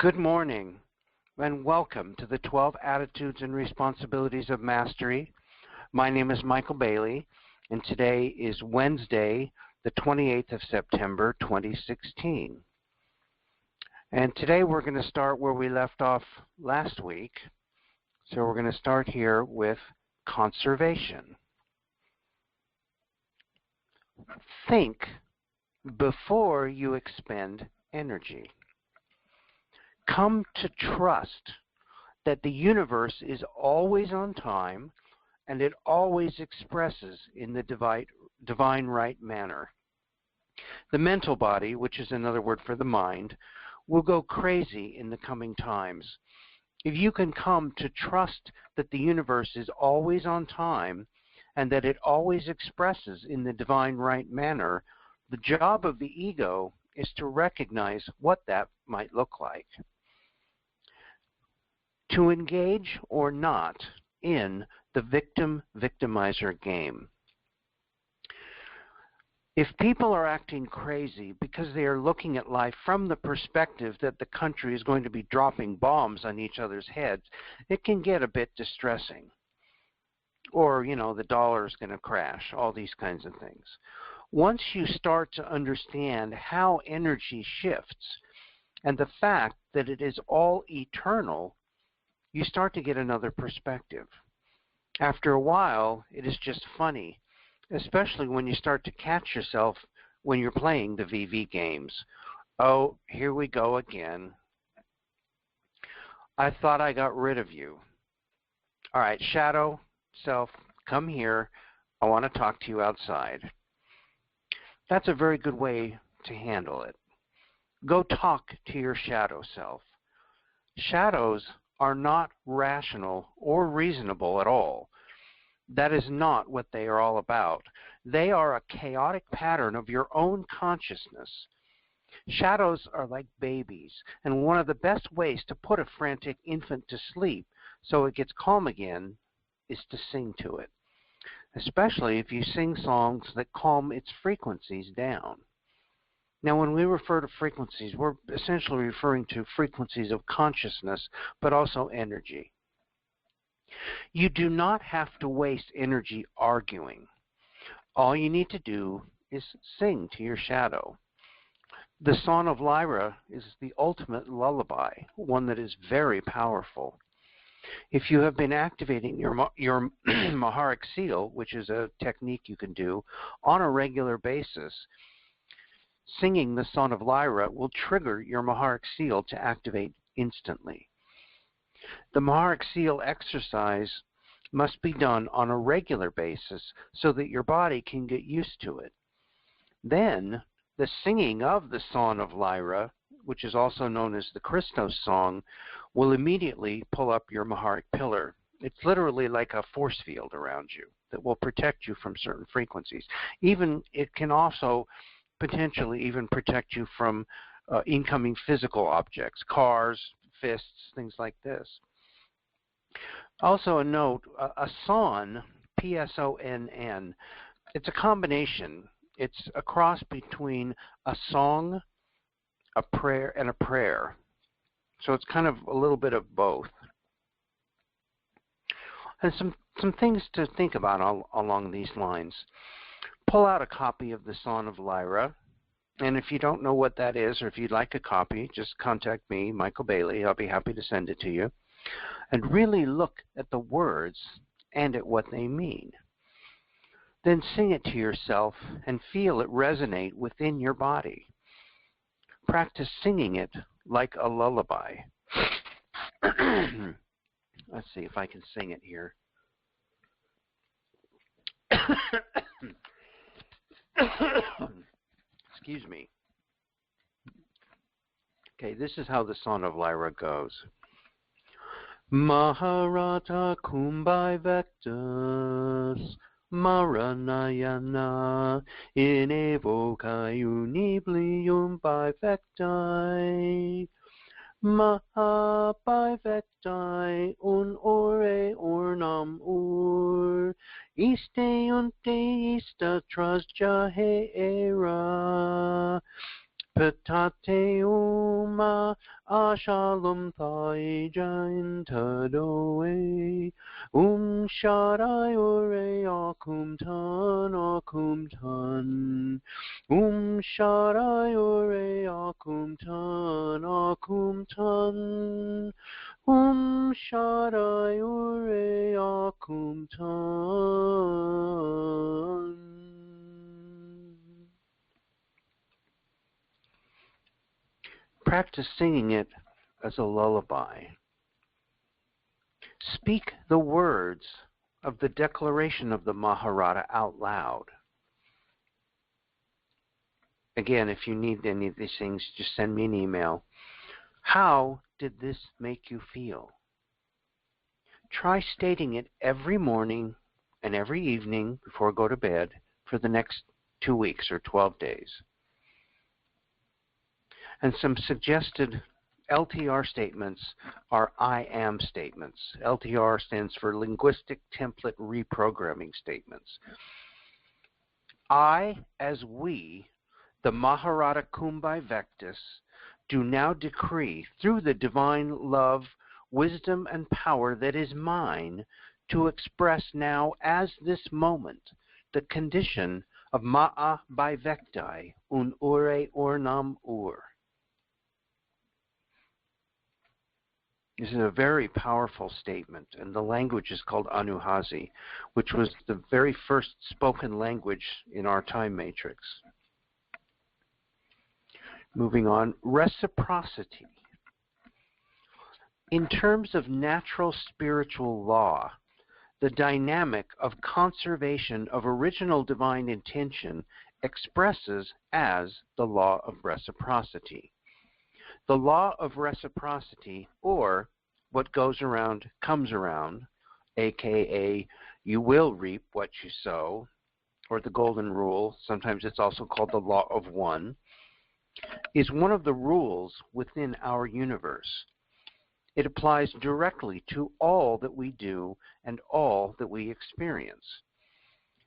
Good morning, and welcome to the 12 Attitudes and Responsibilities of Mastery. My name is Michael Bailey, and today is Wednesday, the 28th of September, 2016. And today we're going to start where we left off last week. So we're going to start here with conservation. Think before you expend energy. Come to trust that the universe is always on time and it always expresses in the divine right manner. The mental body, which is another word for the mind, will go crazy in the coming times. If you can come to trust that the universe is always on time and that it always expresses in the divine right manner, the job of the ego is to recognize what that might look like. To engage or not in the victim-victimizer game. If people are acting crazy because they are looking at life from the perspective that the country is going to be dropping bombs on each other's heads, it can get a bit distressing. Or, the dollar is going to crash, all these kinds of things. Once you start to understand how energy shifts and the fact that it is all eternal, you start to get another perspective. After a while, it is just funny, especially when you start to catch yourself when you're playing the VV games. Oh, here we go again. I thought I got rid of you. All right, shadow, self, come here. I want to talk to you outside. That's a very good way to handle it. Go talk to your shadow self. Shadows are not rational or reasonable at all. That is not what they are all about. They are a chaotic pattern of your own consciousness. Shadows are like babies, and one of the best ways to put a frantic infant to sleep so it gets calm again is to sing to it, especially if you sing songs that calm its frequencies down. Now, when we refer to frequencies, we're essentially referring to frequencies of consciousness, but also energy. You do not have to waste energy arguing. All you need to do is sing to your shadow. The Song of Lyra is the ultimate lullaby, one that is very powerful. If you have been activating your Maharic seal, which is a technique you can do on a regular basis, singing the Song of Lyra will trigger your Maharic seal to activate instantly. The Maharic seal exercise must be done on a regular basis so that your body can get used to it. Then, the singing of the Song of Lyra, which is also known as the Christos song, will immediately pull up your Maharic pillar. It's literally like a force field around you that will protect you from certain frequencies. It can also potentially even protect you from incoming physical objects, cars, fists, things like this. Also a note, a son, P-S-O-N-N, it's a combination. It's a cross between a song, a prayer, and a prayer. So it's kind of a little bit of both. And some things to think about along these lines. Pull out a copy of the Song of Lyra, and if you don't know what that is, or if you'd like a copy, just contact me, Michael Bailey. I'll be happy to send it to you. And really look at the words and at what they mean. Then sing it to yourself and feel it resonate within your body. Practice singing it like a lullaby. Let's see if I can sing it here. Excuse me. Okay, this is how the Song of Lyra goes. Maharata Kumbai Vectus Maranayana in evocae uniblium bivecti Maha bivecti un ore ornam ur iste unte ista trasja heera Petateum ma ashalom thai jain tadoe sharai ore akum tan sharai ore akum tan sharai ore akum tan. Practice singing it as a lullaby. Speak the words of the declaration of the Maharata out loud. Again, if you need any of these things, just send me an email. How did this make you feel? Try stating it every morning and every evening before I go to bed for the next 2 weeks or 12 days. And some suggested LTR statements are I am statements. LTR stands for Linguistic Template Reprogramming Statements. I, as we, the Maharata Kumbhai Vectis, do now decree through the divine love, wisdom, and power that is mine to express now as this moment the condition of Ma'a Bivecti un ure ornam ur. This is a very powerful statement, and the language is called Anuhasi, which was the very first spoken language in our time matrix. Moving on, reciprocity. In terms of natural spiritual law, the dynamic of conservation of original divine intention expresses as the law of reciprocity. The law of reciprocity, or what goes around comes around, aka you will reap what you sow, or the golden rule, sometimes it's also called the law of one, is one of the rules within our universe. It applies directly to all that we do and all that we experience.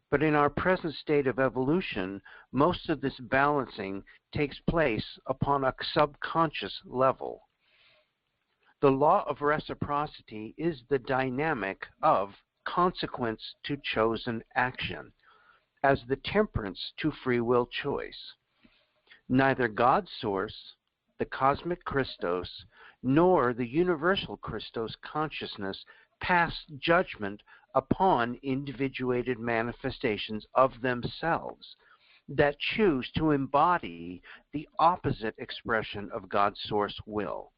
But in our present state of evolution, most of this balancing takes place upon a subconscious level. The law of reciprocity is the dynamic of consequence to chosen action, as the temperance to free will choice. Neither God's source, the cosmic Christos, nor the universal Christos consciousness pass judgment upon individuated manifestations of themselves that choose to embody the opposite expression of God's source will.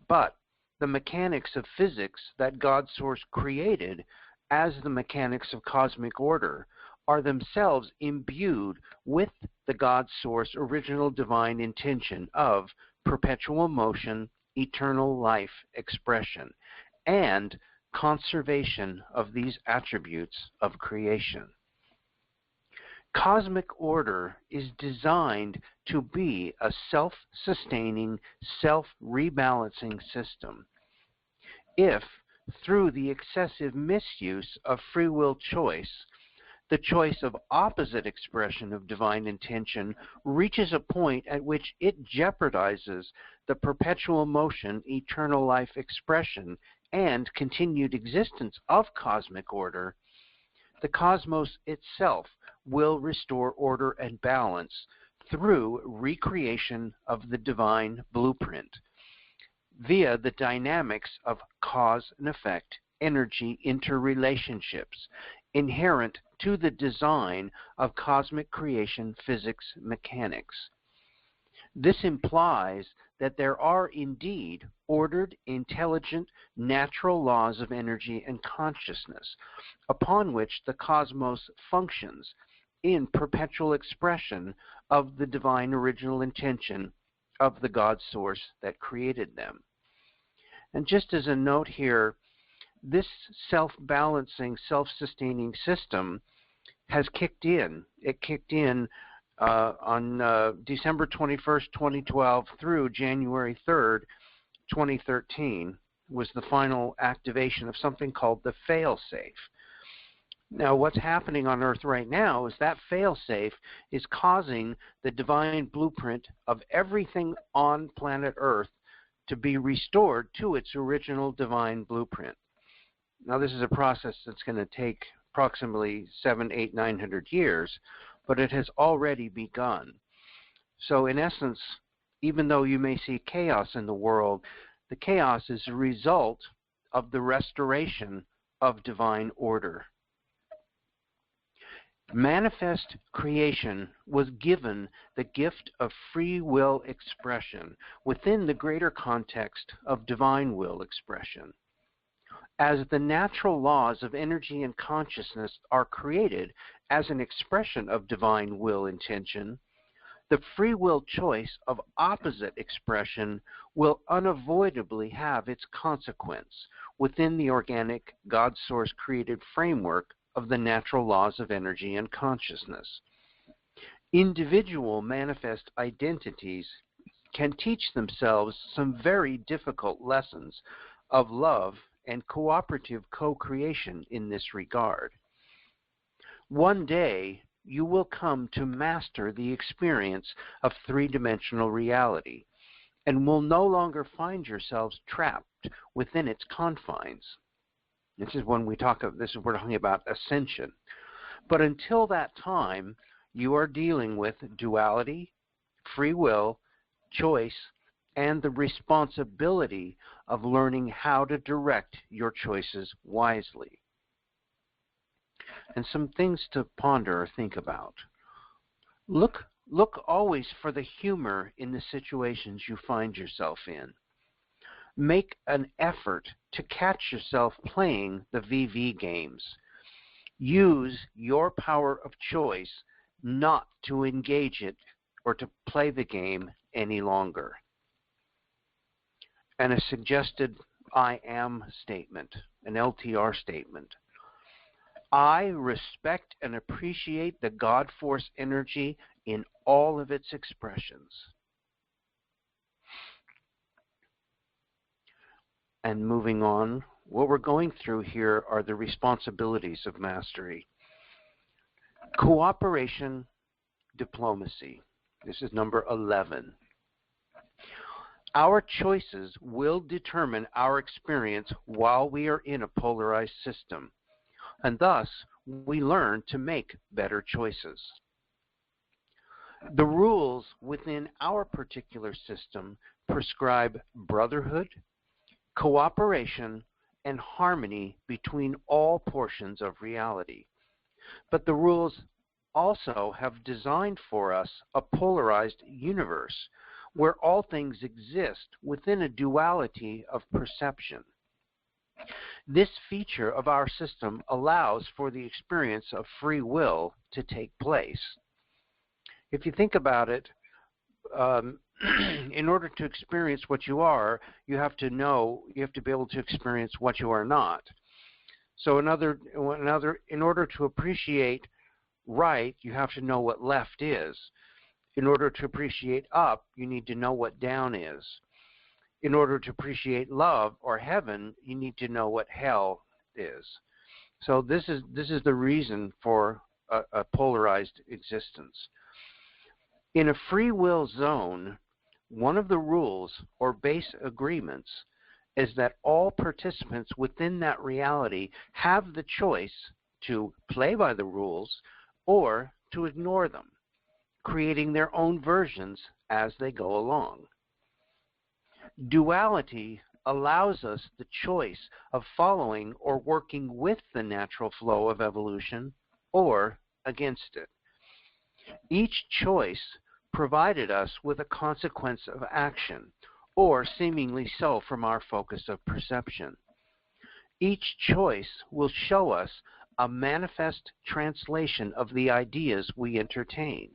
But the mechanics of physics that God's source created as the mechanics of cosmic order are themselves imbued with the God source original divine intention of perpetual motion, eternal life expression, and conservation of these attributes of creation. Cosmic order is designed to be a self-sustaining, self-rebalancing system. If, through the excessive misuse of free will choice, the choice of opposite expression of divine intention reaches a point at which it jeopardizes the perpetual motion, eternal life expression, and continued existence of cosmic order, the cosmos itself will restore order and balance through recreation of the divine blueprint via the dynamics of cause and effect, energy interrelationships inherent to the design of cosmic creation physics mechanics. This implies that there are indeed ordered, intelligent, natural laws of energy and consciousness upon which the cosmos functions in perpetual expression of the divine original intention of the God source that created them. And just as a note here, this self-balancing, self-sustaining system has kicked in. It kicked in on December 21st, 2012 through January 3rd, 2013 was the final activation of something called the fail-safe. Now, what's happening on Earth right now is that failsafe is causing the divine blueprint of everything on planet Earth to be restored to its original divine blueprint. Now, this is a process that's going to take approximately 700, 800, 900 years, but it has already begun. So, in essence, even though you may see chaos in the world, the chaos is a result of the restoration of divine order. Manifest creation was given the gift of free will expression within the greater context of divine will expression. As the natural laws of energy and consciousness are created as an expression of divine will intention, the free will choice of opposite expression will unavoidably have its consequence within the organic God source created framework of the natural laws of energy and consciousness. Individual manifest identities can teach themselves some very difficult lessons of love and cooperative co-creation in this regard. One day, you will come to master the experience of three-dimensional reality and will no longer find yourselves trapped within its confines. This is when we're talking about ascension. But until that time, you are dealing with duality, free will, choice, and the responsibility of learning how to direct your choices wisely. And some things to ponder or think about. Look always for the humor in the situations you find yourself in. Make an effort to catch yourself playing the VV games. Use your power of choice not to engage it or to play the game any longer. And a suggested I am statement, an LTR statement. I respect and appreciate the God force energy in all of its expressions. And moving on, what we're going through here are the responsibilities of mastery. Cooperation, diplomacy. This is number 11. Our choices will determine our experience while we are in a polarized system, and thus we learn to make better choices. The rules within our particular system prescribe brotherhood, cooperation, and harmony between all portions of reality. But the rules also have designed for us a polarized universe where all things exist within a duality of perception. This feature of our system allows for the experience of free will to take place. If you think about it, in order to experience what you are, you have to be able to experience what you are not. So in order to appreciate right, you have to know what left is. In order to appreciate up, you need to know what down is. In order to appreciate love or heaven, you need to know what hell is. So this is the reason for a polarized existence. In a free will zone, one of the rules or base agreements is that all participants within that reality have the choice to play by the rules or to ignore them, creating their own versions as they go along. Duality allows us the choice of following or working with the natural flow of evolution or against it. Each choice provided us with a consequence of action, or seemingly so from our focus of perception. Each choice will show us a manifest translation of the ideas we entertain.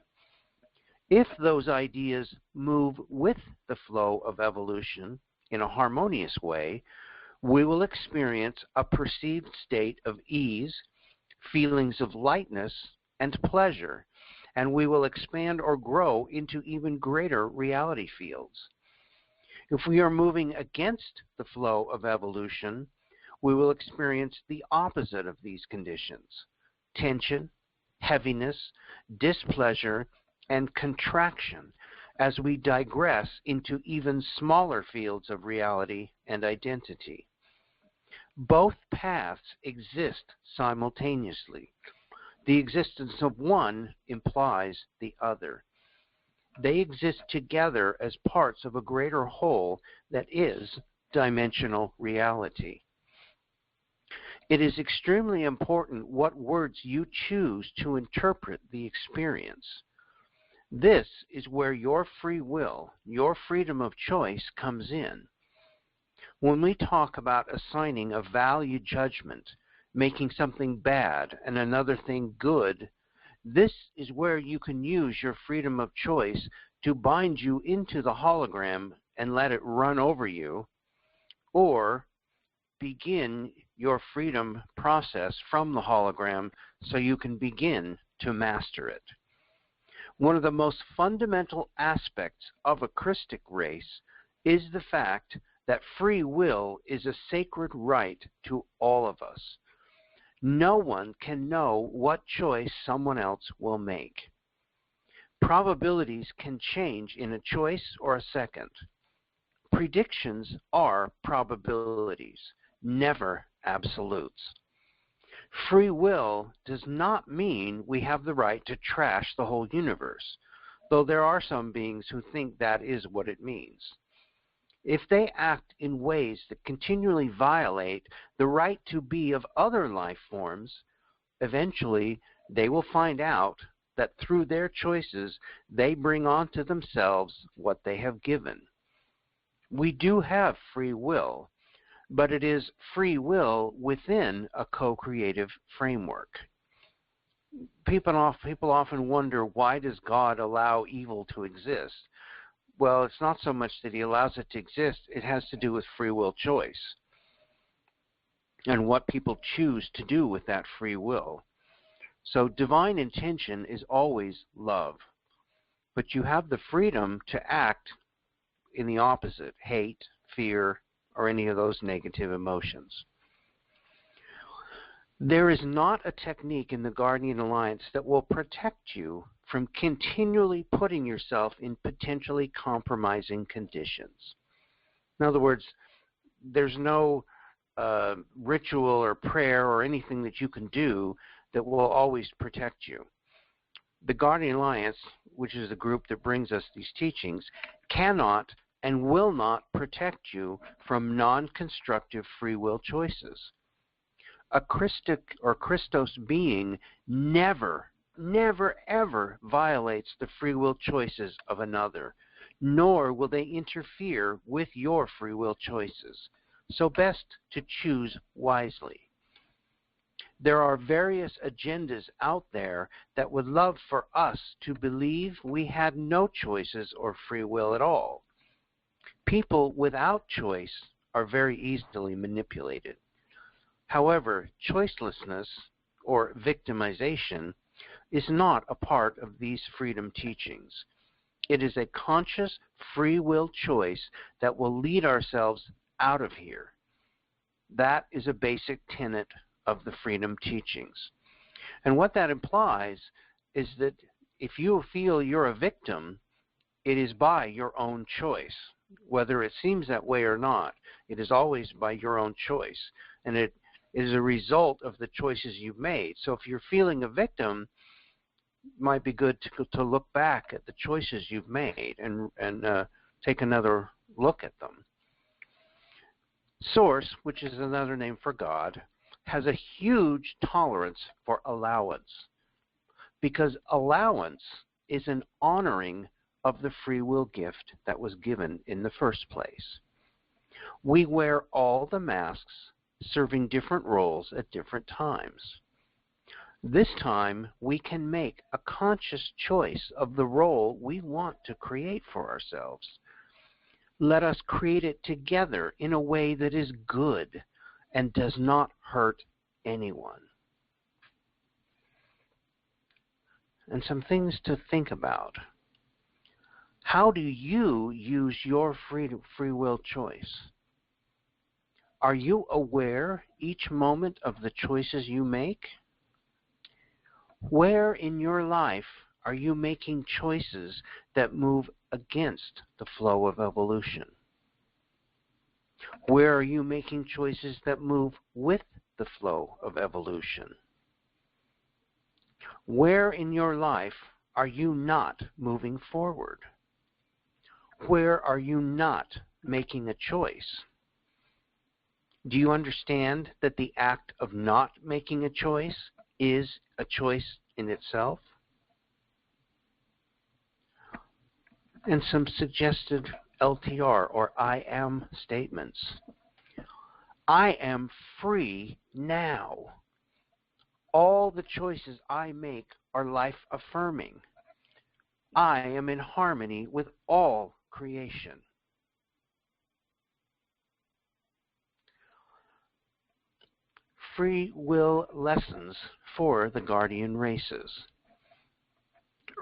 If those ideas move with the flow of evolution in a harmonious way, we will experience a perceived state of ease, feelings of lightness, and pleasure, and we will expand or grow into even greater reality fields. If we are moving against the flow of evolution, we will experience the opposite of these conditions, tension, heaviness, displeasure, and contraction as we digress into even smaller fields of reality and identity. Both paths exist simultaneously. The existence of one implies the other. They exist together as parts of a greater whole that is dimensional reality. It is extremely important what words you choose to interpret the experience. This is where your free will, your freedom of choice comes in. When we talk about assigning a value judgment, making something bad and another thing good, this is where you can use your freedom of choice to bind you into the hologram and let it run over you, or begin your freedom process from the hologram so you can begin to master it. One of the most fundamental aspects of a Christic race is the fact that free will is a sacred right to all of us. No one can know what choice someone else will make. Probabilities can change in a choice or a second. Predictions are probabilities, never absolutes. Free will does not mean we have the right to trash the whole universe, though there are some beings who think that is what it means. If they act in ways that continually violate the right to be of other life forms, eventually they will find out that through their choices they bring onto themselves what they have given. We do have free will, but it is free will within a co-creative framework. People often wonder, why does God allow evil to exist? Well, it's not so much that he allows it to exist, it has to do with free will choice and what people choose to do with that free will. So divine intention is always love, but you have the freedom to act in the opposite, hate, fear, or any of those negative emotions. There is not a technique in the Guardian Alliance that will protect you from continually putting yourself in potentially compromising conditions. In other words, there's no ritual or prayer or anything that you can do that will always protect you. The Guardian Alliance, which is the group that brings us these teachings, cannot and will not protect you from non-constructive free will choices. A Christic or Christos being never, ever violates the free will choices of another, nor will they interfere with your free will choices. So best to choose wisely. There are various agendas out there that would love for us to believe we had no choices or free will at all. People without choice are very easily manipulated. However, choicelessness or victimization is not a part of these freedom teachings. It is a conscious free will choice that will lead ourselves out of here. That is a basic tenet of the freedom teachings. And what that implies is that if you feel you're a victim, it is by your own choice. Whether it seems that way or not, it is always by your own choice. And it is a result of the choices you've made. So if you're feeling a victim, it might be good to look back at the choices you've made and take another look at them. Source, which is another name for God, has a huge tolerance for allowance, because allowance is an honoring of the free will gift that was given in the first place. We wear all the masks, serving different roles at different times. This time, we can make a conscious choice of the role we want to create for ourselves. Let us create it together in a way that is good and does not hurt anyone. And some things to think about. How do you use your free will choice? Are you aware each moment of the choices you make? Where in your life are you making choices that move against the flow of evolution? Where are you making choices that move with the flow of evolution? Where in your life are you not moving forward? Where are you not making a choice? Do you understand that the act of not making a choice is a choice in itself? And some suggested LTR or I am statements. I am free now. All the choices I make are life-affirming. I am in harmony with all creation. Free will lessons for the guardian races.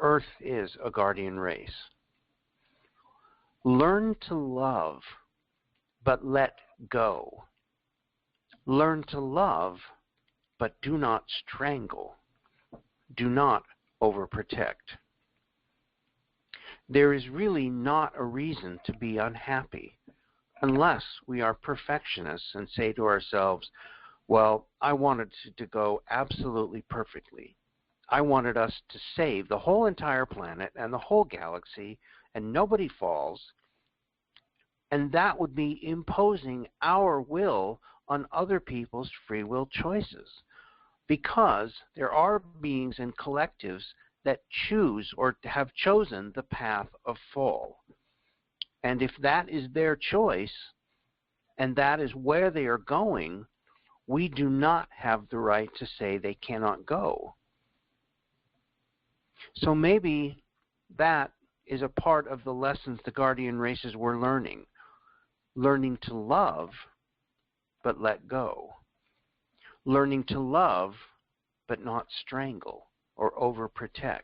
Earth is a guardian race. Learn to love, but let go. Learn to love, but do not strangle. Do not overprotect. There is really not a reason to be unhappy unless we are perfectionists and say to ourselves, well, I wanted to go absolutely perfectly. I wanted us to save the whole entire planet and the whole galaxy and nobody falls, and that would be imposing our will on other people's free will choices, because there are beings and collectives that choose or have chosen the path of fall. And if that is their choice and that is where they are going, we do not have the right to say they cannot go. So maybe that is a part of the lessons the guardian races were learning. Learning to love, but let go. Learning to love, but not strangle or overprotect.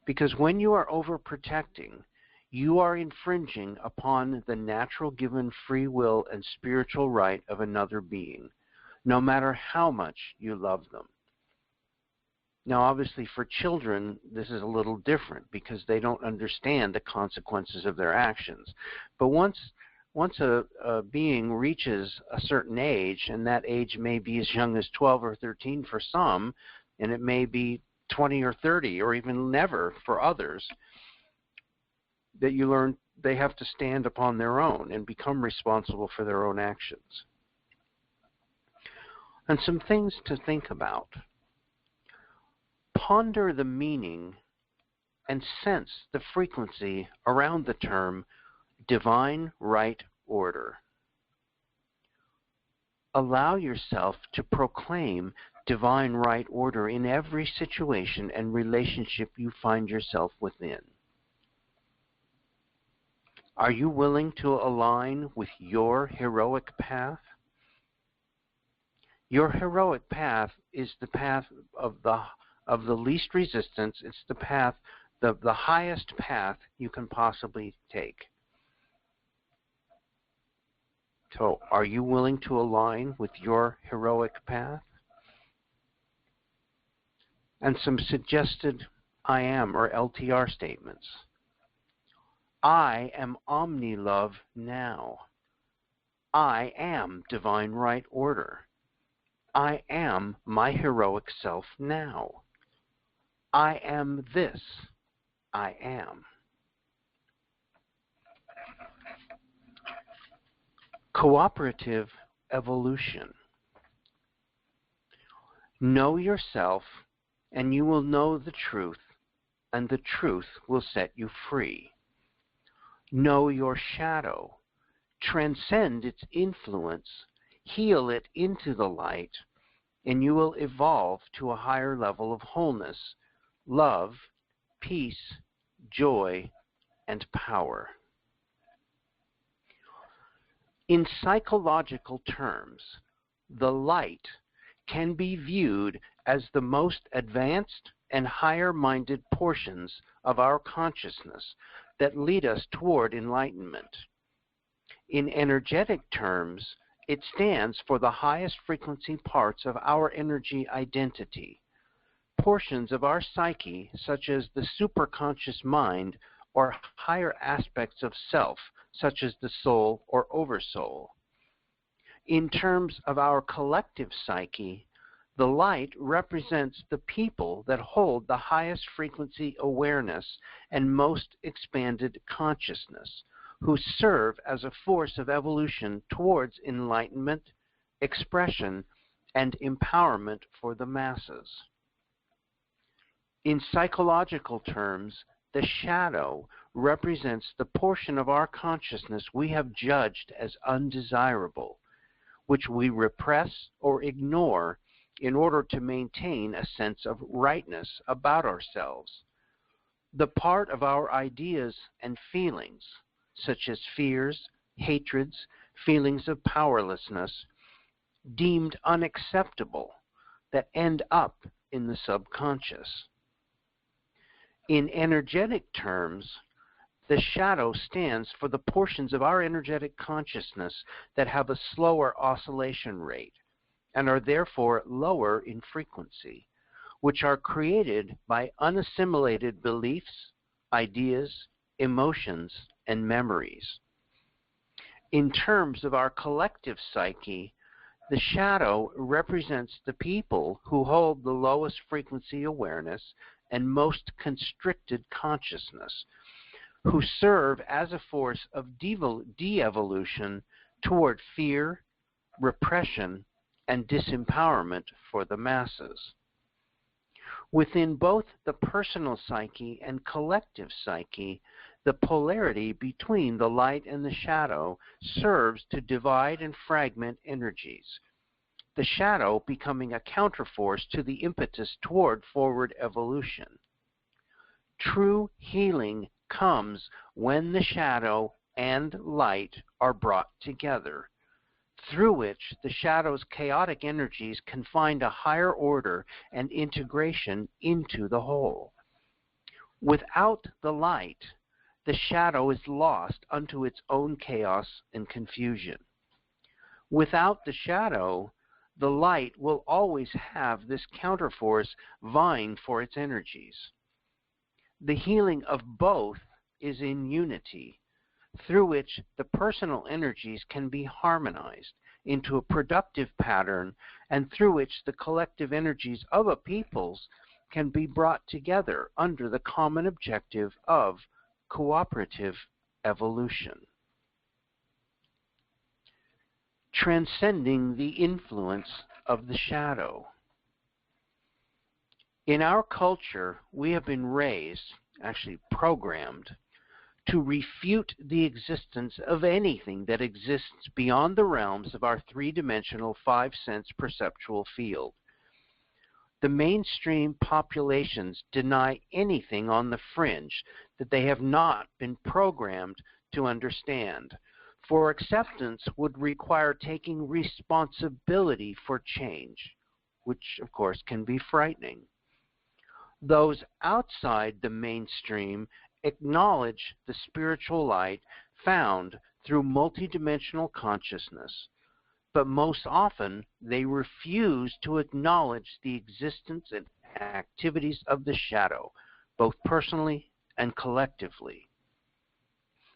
Because when you are overprotecting, you are infringing upon the natural given free will and spiritual right of another being, no matter how much you love them. Now, obviously, for children, this is a little different because they don't understand the consequences of their actions. But once a being reaches a certain age, and that age may be as young as 12 or 13 for some, and it may be 20 or 30 or even never for others, that you learn they have to stand upon their own and become responsible for their own actions. And some things to think about. Ponder the meaning and sense the frequency around the term divine right order. Allow yourself to proclaim divine right order in every situation and relationship you find yourself within. Are you willing to align with your heroic path? Your heroic path is the path of the least resistance. It's the path, the highest path you can possibly take. So, are you willing to align with your heroic path? And some suggested I am or LTR statements. I am omni-love now. I am divine right order. I am my heroic self now. I am this. I am. Cooperative Evolution. Know yourself, and you will know the truth, and the truth will set you free. Know your shadow. Transcend its influence. Heal it into the light, and you will evolve to a higher level of wholeness, love, peace, joy, and power. In psychological terms, the light can be viewed as the most advanced and higher-minded portions of our consciousness that lead us toward enlightenment. In energetic terms, it stands for the highest frequency parts of our energy identity, portions of our psyche, such as the superconscious mind, or higher aspects of self, such as the soul or oversoul. In terms of our collective psyche, the light represents the people that hold the highest frequency awareness and most expanded consciousness, who serve as a force of evolution towards enlightenment, expression, and empowerment for the masses. In psychological terms, the shadow represents the portion of our consciousness we have judged as undesirable, which we repress or ignore in order to maintain a sense of rightness about ourselves. The part of our ideas and feelings, such as fears, hatreds, feelings of powerlessness, deemed unacceptable, that end up in the subconscious. In energetic terms, the shadow stands for the portions of our energetic consciousness that have a slower oscillation rate and are therefore lower in frequency, which are created by unassimilated beliefs, ideas, emotions, and memories. In terms of our collective psyche, the shadow represents the people who hold the lowest frequency awareness and most constricted consciousness, who serve as a force of de-evolution toward fear, repression, and disempowerment for the masses. Within both the personal psyche and collective psyche, the polarity between the light and the shadow serves to divide and fragment energies, the shadow becoming a counterforce to the impetus toward forward evolution. True healing comes when the shadow and light are brought together, through which the shadow's chaotic energies can find a higher order and integration into the whole. Without the light, the shadow is lost unto its own chaos and confusion. Without the shadow, the light will always have this counterforce vying for its energies. The healing of both is in unity, through which the personal energies can be harmonized into a productive pattern, and through which the collective energies of a peoples can be brought together under the common objective of cooperative evolution. Transcending the influence of the shadow. In our culture, we have been raised, actually programmed, to refute the existence of anything that exists beyond the realms of our three-dimensional five-sense perceptual field. The mainstream populations deny anything on the fringe that they have not been programmed to understand, for acceptance would require taking responsibility for change, which of course can be frightening. Those outside the mainstream acknowledge the spiritual light found through multidimensional consciousness, but most often they refuse to acknowledge the existence and activities of the shadow, both personally and collectively.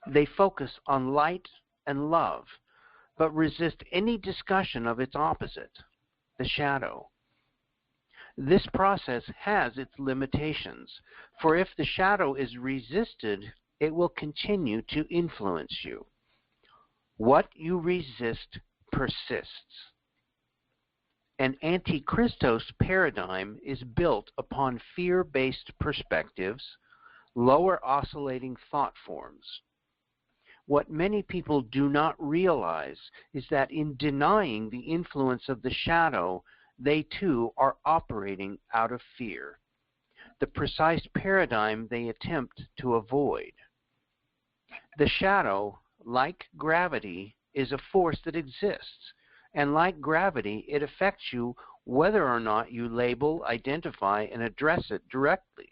They focus on light and love, but resist any discussion of its opposite, the shadow. This process has its limitations, for if the shadow is resisted, it will continue to influence you. What you resist persists. An anti-Christos paradigm is built upon fear-based perspectives, lower oscillating thought forms. What many people do not realize is that in denying the influence of the shadow, they too are operating out of fear, the precise paradigm they attempt to avoid. The shadow, like gravity, is a force that exists, and like gravity, it affects you whether or not you label, identify, and address it directly.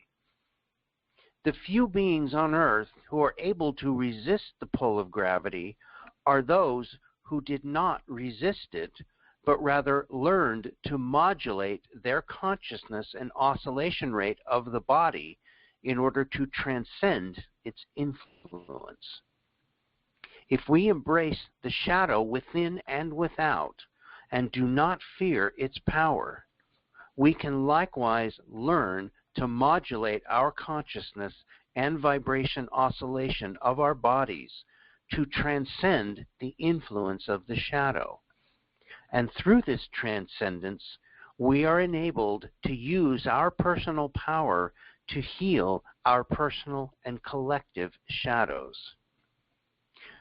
The few beings on earth who are able to resist the pull of gravity are those who did not resist it, but rather learned to modulate their consciousness and oscillation rate of the body in order to transcend its influence. If we embrace the shadow within and without and do not fear its power, we can likewise learn to modulate our consciousness and vibration oscillation of our bodies to transcend the influence of the shadow. And through this transcendence, we are enabled to use our personal power to heal our personal and collective shadows.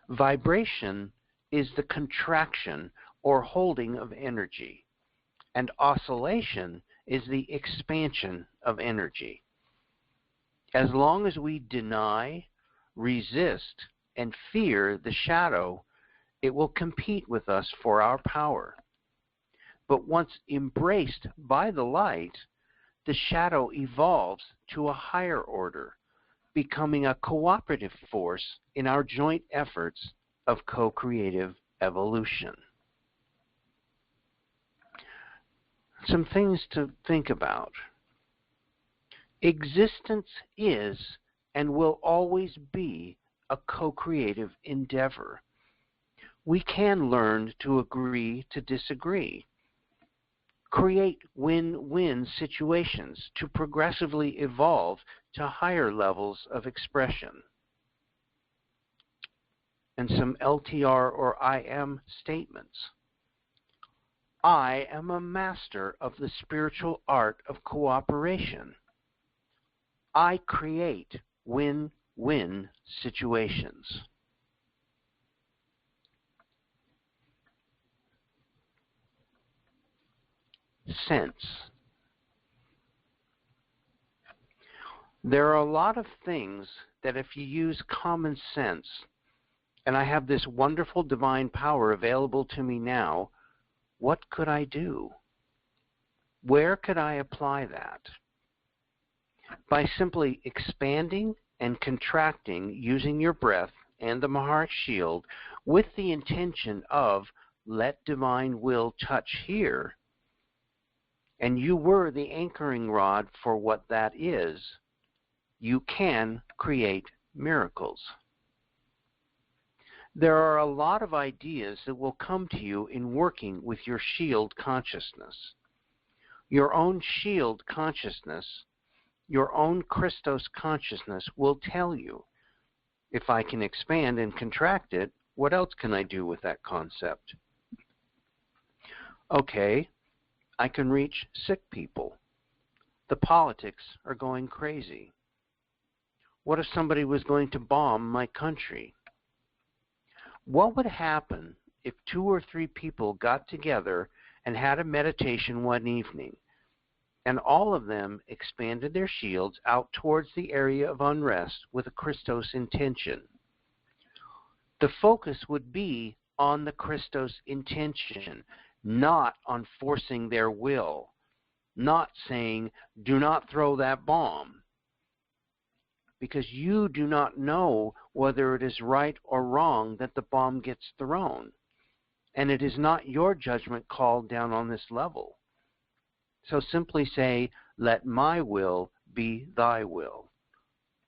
Vibration is the contraction or holding of energy, and oscillation is the expansion of energy. As long as we deny, resist, and fear the shadow, it will compete with us for our power. But once embraced by the light, the shadow evolves to a higher order, becoming a cooperative force in our joint efforts of co-creative evolution. Some things to think about. Existence is and will always be a co-creative endeavor. We can learn to agree to disagree, create win-win situations to progressively evolve to higher levels of expression. And some LTR or I am statements. I am a master of the spiritual art of cooperation. I create win-win situations. Sense. There are a lot of things that if you use common sense, and I have this wonderful divine power available to me now, what could I do? Where could I apply that? By simply expanding and contracting using your breath and the Maharaj shield with the intention of let divine will touch here, and you were the anchoring rod for what that is, you can create miracles. There are a lot of ideas that will come to you in working with your shield consciousness. Your own shield consciousness, your own Christos consciousness will tell you, if I can expand and contract it, what else can I do with that concept? Okay, I can reach sick people. The politics are going crazy. What if somebody was going to bomb my country? What would happen if 2 or 3 people got together and had a meditation one evening, and all of them expanded their shields out towards the area of unrest with a Christos intention? The focus would be on the Christos intention, not on forcing their will, not saying, do not throw that bomb, because you do not know whether it is right or wrong that the bomb gets thrown. And it is not your judgment called down on this level. So simply say, let my will be thy will.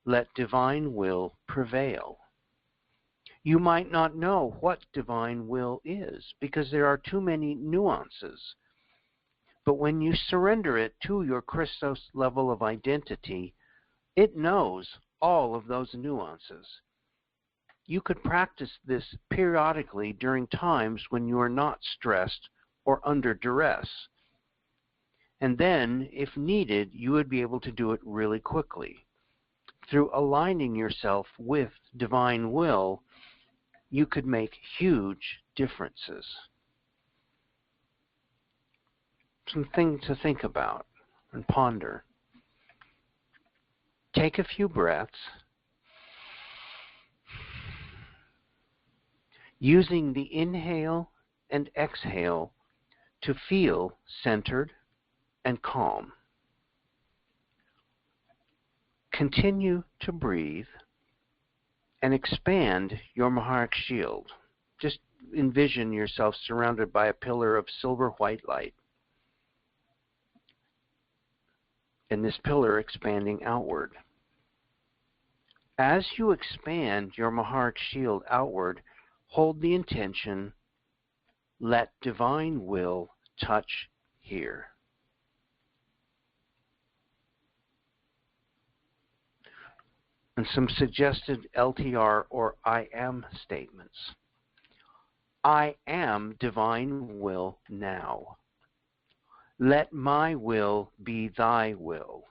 Let divine will prevail. You might not know what divine will is because there are too many nuances. But when you surrender it to your Christos level of identity, it knows all of those nuances. You could practice this periodically during times when you are not stressed or under duress. And then, if needed, you would be able to do it really quickly. Through aligning yourself with divine will, you could make huge differences. Something to think about and ponder. Take a few breaths, using the inhale and exhale to feel centered and calm. Continue to breathe and expand your Maharaj shield. Just envision yourself surrounded by a pillar of silver white light. And this pillar expanding outward. As you expand your Maharic shield outward, hold the intention, let divine will touch here. And some suggested LTR or I am statements. I am divine will now. Let my will be thy will.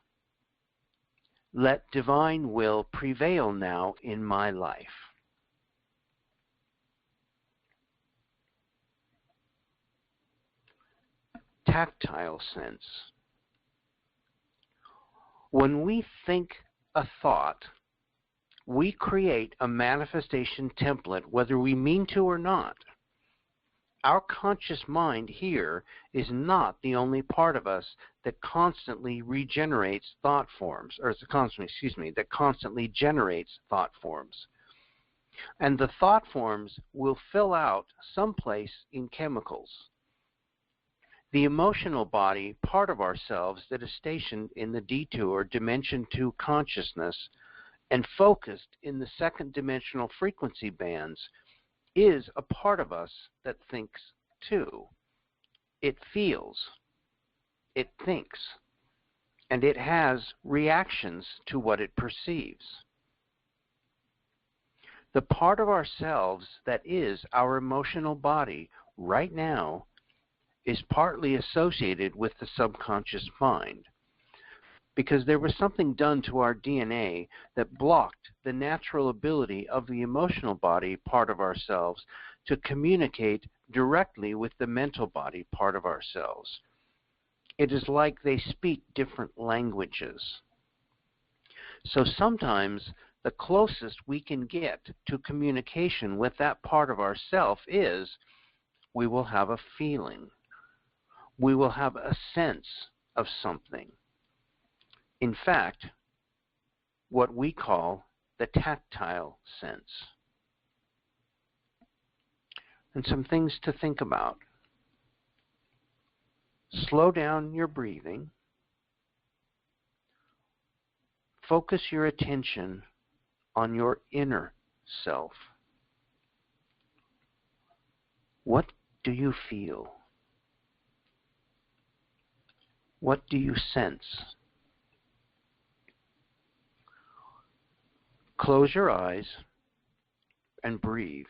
Let divine will prevail now in my life. Tactile sense. When we think a thought, we create a manifestation template whether we mean to or not. Our conscious mind here is not the only part of us that constantly regenerates thought forms, or that constantly generates thought forms. And the thought forms will fill out someplace in chemicals. The emotional body, part of ourselves that is stationed in the D2 or dimension 2 consciousness and focused in the second dimensional frequency bands, is a part of us that thinks too. It feels, it thinks, and it has reactions to what it perceives. The part of ourselves that is our emotional body right now is partly associated with the subconscious mind, because there was something done to our DNA that blocked the natural ability of the emotional body part of ourselves to communicate directly with the mental body part of ourselves. It is like they speak different languages. So sometimes the closest we can get to communication with that part of ourself is we will have a feeling. We will have a sense of something. In fact, what we call the tactile sense. And some things to think about. Slow down your breathing. Focus your attention on your inner self. What do you feel? What do you sense? Close your eyes and breathe.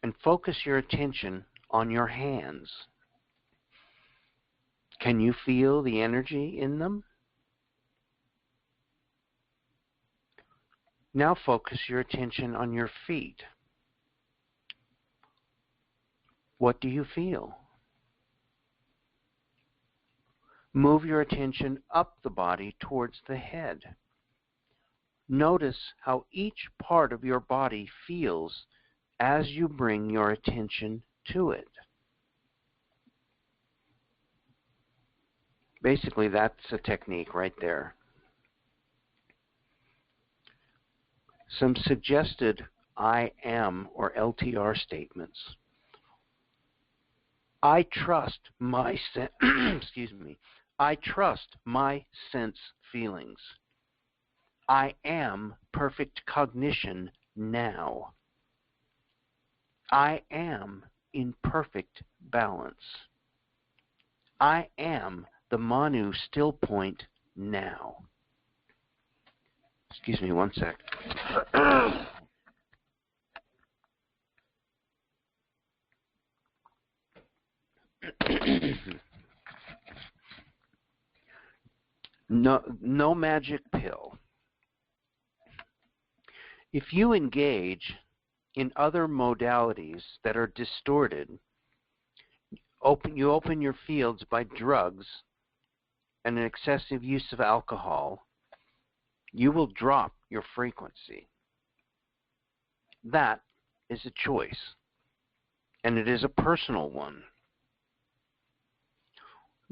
And focus your attention on your hands. Can you feel the energy in them? Now focus your attention on your feet. What do you feel? Move your attention up the body towards the head. Notice how each part of your body feels as you bring your attention to it. Basically, that's a technique right there. Some suggested I am or LTR statements. I trust my I trust my sense feelings. I am perfect cognition now. I am in perfect balance. I am the Manu still point now. Excuse me one sec. No magic pill. If you engage in other modalities that are distorted, you open your fields by drugs and an excessive use of alcohol, you will drop your frequency. That is a choice, and it is a personal one.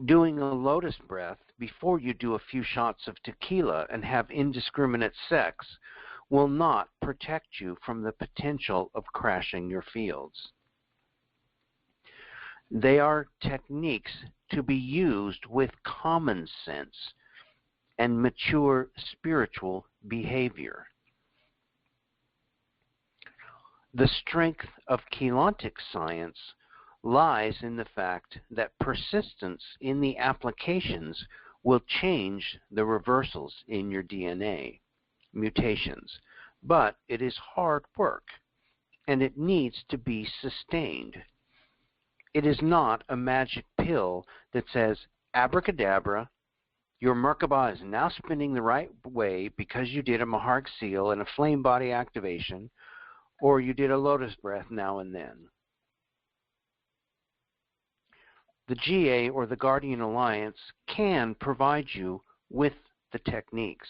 Doing a lotus breath before you do a few shots of tequila and have indiscriminate sex will not protect you from the potential of crashing your fields. They are techniques to be used with common sense and mature spiritual behavior. The strength of chelantic science lies in the fact that persistence in the applications will change the reversals in your DNA, mutations, but it is hard work and it needs to be sustained. It is not a magic pill that says, abracadabra, your Merkaba is now spinning the right way because you did a Maharg seal and a flame body activation, or you did a lotus breath now and then. The GA or the Guardian Alliance can provide you with the techniques,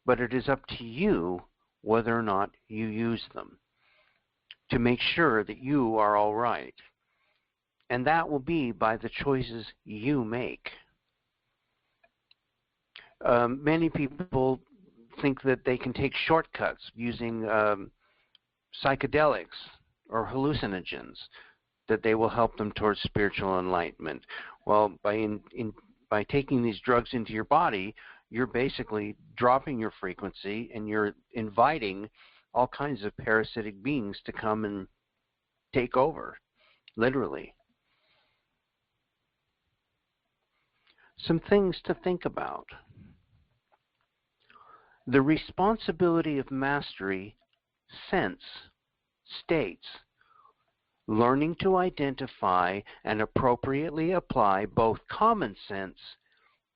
but it is up to you whether or not you use them to make sure that you are all right. And that will be by the choices you make. Many people think that they can take shortcuts using psychedelics or hallucinogens, that they will help them towards spiritual enlightenment. Well, by taking these drugs into your body, you're basically dropping your frequency and you're inviting all kinds of parasitic beings to come and take over, literally. Some things to think about. The responsibility of mastery sense states learning to identify and appropriately apply both common sense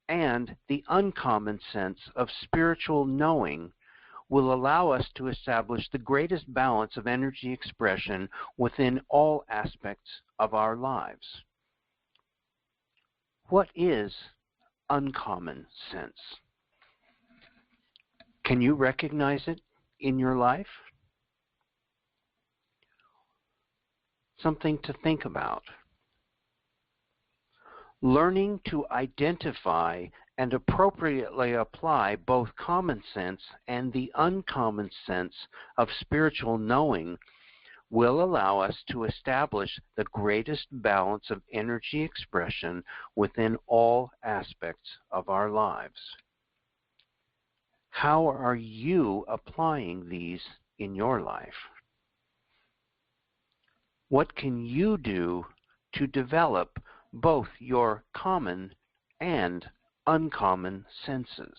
and the uncommon sense of spiritual knowing will allow us to establish the greatest balance of energy expression within all aspects of our lives. What is uncommon sense? Can you recognize it in your life? Something to think about. Learning to identify and appropriately apply both common sense and the uncommon sense of spiritual knowing will allow us to establish the greatest balance of energy expression within all aspects of our lives. How are you applying these in your life? What can you do to develop both your common and uncommon senses?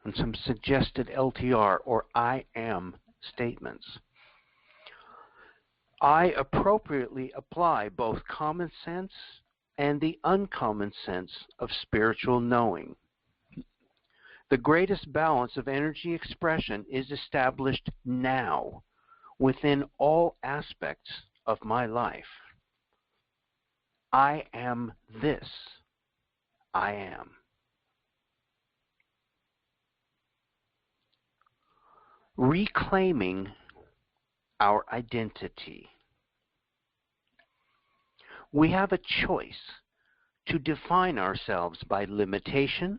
And some suggested LTR or I am statements. I appropriately apply both common sense and the uncommon sense of spiritual knowing. The greatest balance of energy expression is established now within all aspects of my life. I am this. I am. Reclaiming our identity. We have a choice to define ourselves by limitation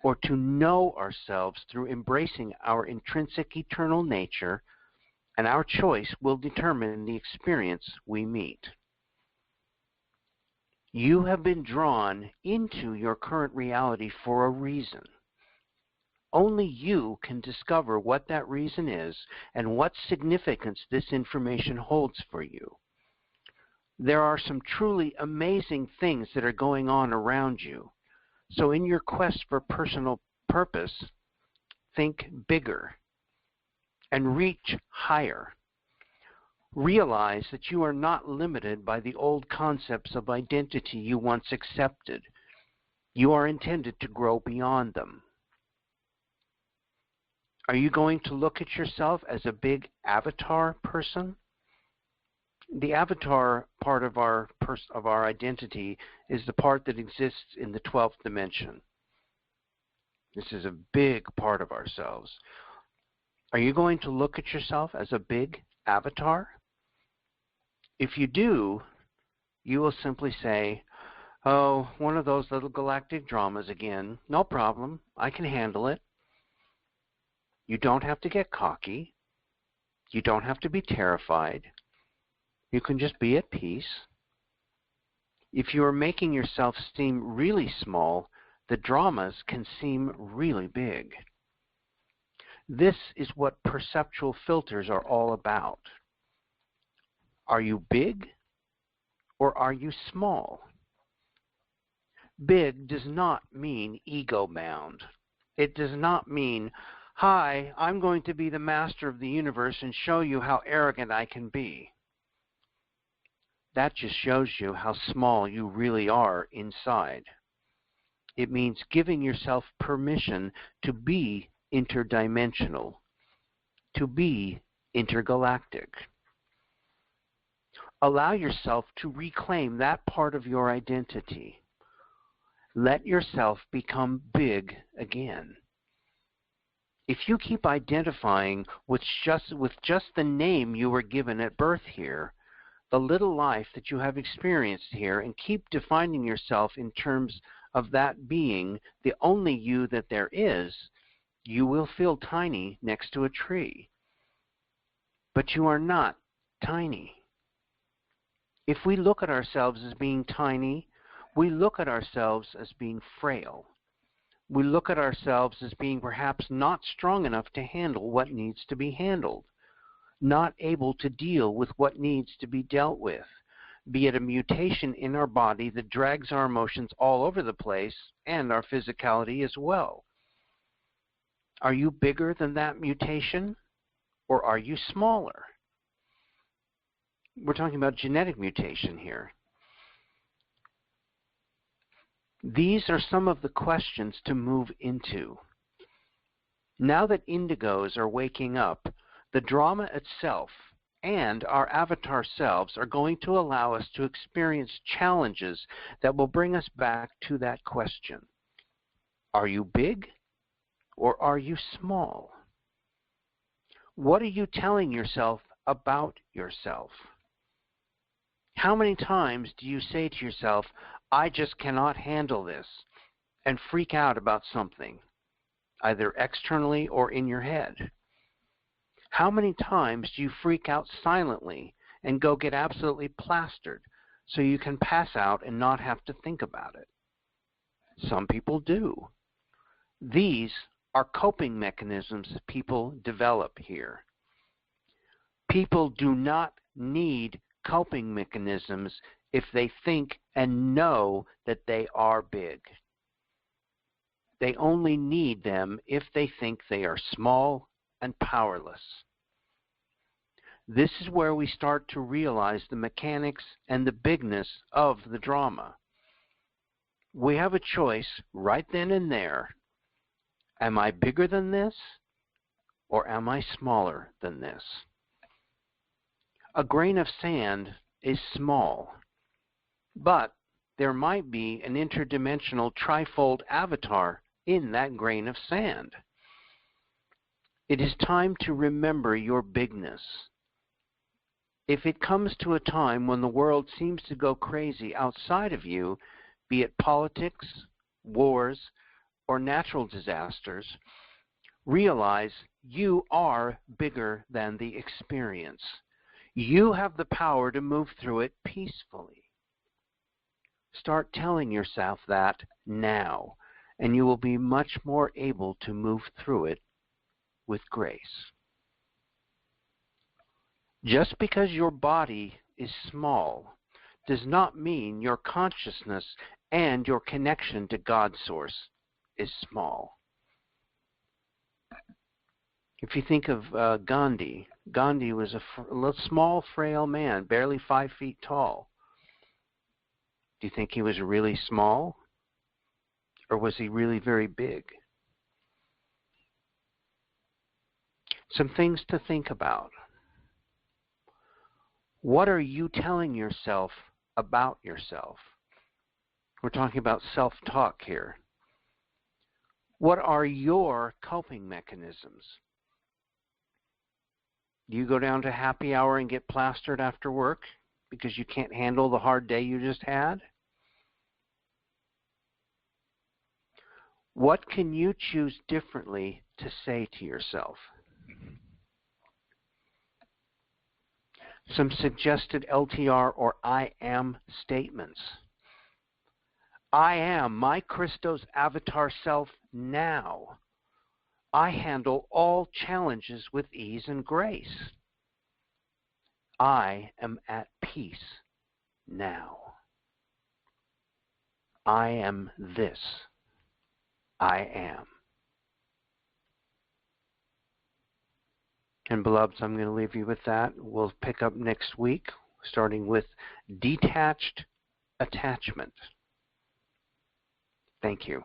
or to know ourselves through embracing our intrinsic eternal nature, and our choice will determine the experience we meet. You have been drawn into your current reality for a reason. Only you can discover what that reason is and what significance this information holds for you. There are some truly amazing things that are going on around you. So in your quest for personal purpose, think bigger and reach higher. Realize that you are not limited by the old concepts of identity you once accepted. You are intended to grow beyond them. Are you going to look at yourself as a big avatar person? The avatar part of our identity is the part that exists in the 12th dimension. This is a big part of ourselves. Are you going to look at yourself as a big avatar? If you do, you will simply say, Oh, one of those little galactic dramas again. No problem. I can handle it. You don't have to get cocky. You don't have to be terrified. You can just be at peace. If you are making yourself seem really small, the dramas can seem really big. This is what perceptual filters are all about. Are you big or are you small? Big does not mean ego-bound. It does not mean, hi, I'm going to be the master of the universe and show you how arrogant I can be. That just shows you how small you really are inside. It means giving yourself permission to be interdimensional, to be intergalactic. Allow yourself to reclaim that part of your identity. Let yourself become big again. If you keep identifying with just the name you were given at birth here, the little life that you have experienced here, and keep defining yourself in terms of that being the only you that there is, you will feel tiny next to a tree. But you are not tiny. If we look at ourselves as being tiny, we look at ourselves as being frail. We look at ourselves as being perhaps not strong enough to handle what needs to be handled, not able to deal with what needs to be dealt with, be it a mutation in our body that drags our emotions all over the place and our physicality as well. Are you bigger than that mutation, or are you smaller? We're talking about genetic mutation here. These are some of the questions to move into. Now that indigos are waking up, the drama itself and our avatar selves are going to allow us to experience challenges that will bring us back to that question. Are you big or are you small? What are you telling yourself about yourself? How many times do you say to yourself, I just cannot handle this, and freak out about something, either externally or in your head? How many times do you freak out silently and go get absolutely plastered so you can pass out and not have to think about it? Some people do. These are coping mechanisms that people develop here. People do not need coping mechanisms if they think and know that they are big. They only need them if they think they are small and powerless. This is where we start to realize the mechanics and the bigness of the drama. We have a choice right then and there. Am I bigger than this, or am I smaller than this? A grain of sand is small, but there might be an interdimensional trifold avatar in that grain of sand. It is time to remember your bigness. If it comes to a time when the world seems to go crazy outside of you, be it politics, wars, or natural disasters, realize you are bigger than the experience. You have the power to move through it peacefully. Start telling yourself that now, and you will be much more able to move through it with grace. Just because your body is small does not mean your consciousness and your connection to God's source is small. If you think of Gandhi, Gandhi was a small, frail man, barely 5 feet tall. Do you think he was really small? Or was he really very big? Some things to think about. What are you telling yourself about yourself? We're talking about self-talk here. What are your coping mechanisms? Do you go down to happy hour and get plastered after work because you can't handle the hard day you just had? What can you choose differently to say to yourself? Some suggested LTR or I am statements. I am my Christos avatar self now. I handle all challenges with ease and grace. I am at peace now. I am this. I am. And beloveds, I'm going to leave you with that. We'll pick up next week, starting with detached attachment. Thank you.